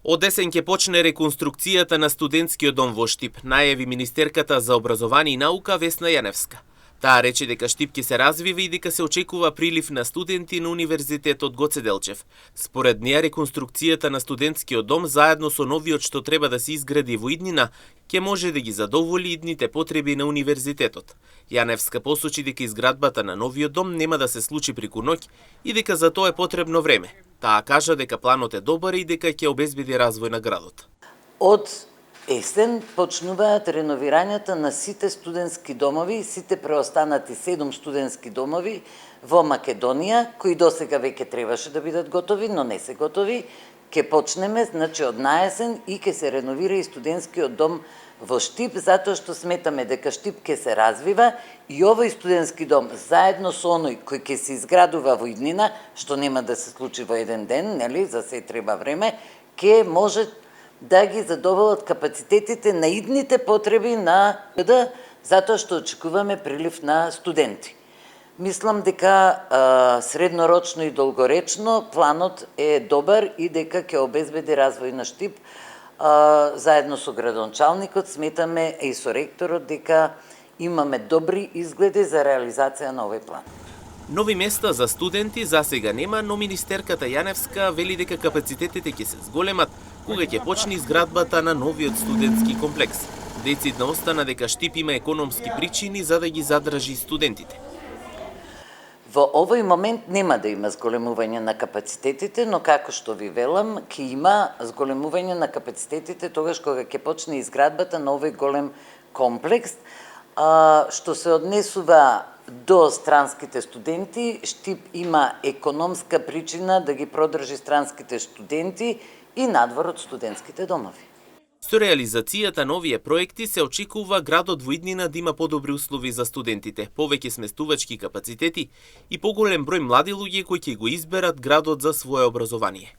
Од десен ќе почне реконструкцијата на студентскиот дом во Штип, најави министерката за образование и наука Весна Јаневска. Таа рече дека Штип ќе се развива и дека се очекува прилив на студенти на Универзитетот Гоце Делчев. Според неа, реконструкцијата на студентскиот дом заедно со новиот што треба да се изгради во иднина, ќе може да ги задоволи идните потреби на универзитетот. Јаневска посочи дека изградбата на новиот дом нема да се случи преку ноќ и дека за тоа е потребно време. Таа кажа дека планот е добар и дека ќе обезбеди развој на градот. Од есен почнуваат реновирањата на сите студентски домови, сите преостанати 7 студентски домови во Македонија, кои досега веќе требаше да бидат готови, но не се готови. Ке почнеме, значи од наесен, и ке се реновира и студентскиот дом во Штип, затоа што сметаме дека Штип ке се развива и овој студентски дом, заедно со оној кој ке се изградува во иднина, што нема да се случи во еден ден, нели, за се треба време, ке може да ги задоволат капацитетите на идните потреби на ГД, затоа што очекуваме прилив на студенти. Мислам дека среднорочно и долгоречно планот е добар и дека ќе обезбеди развој на Штип. Заедно со градоначалникот сметаме и со ректорот дека имаме добри изгледи за реализација на овој план. Нови места за студенти засега нема, но министерката Јаневска вели дека капацитетите ќе се зголемат кога ќе почне изградбата на новиот студентски комплекс. Децидно остана дека Штип има економски причини за да ги задржи студентите. Во овој момент нема да има зголемување на капацитетите, но како што ви велам, ќе има зголемување на капацитетите тогаш кога ќе почне изградбата на овој голем комплекс. Што се однесува до странските студенти, Штип има економска причина да ги продржи странските студенти и надвор од студентските домови. Со реализацијата на овие проекти се очекува градот во иднина да има подобри услови за студентите, повеќе сместувачки капацитети и поголем број млади луѓе кои ќе го изберат градот за свое образование.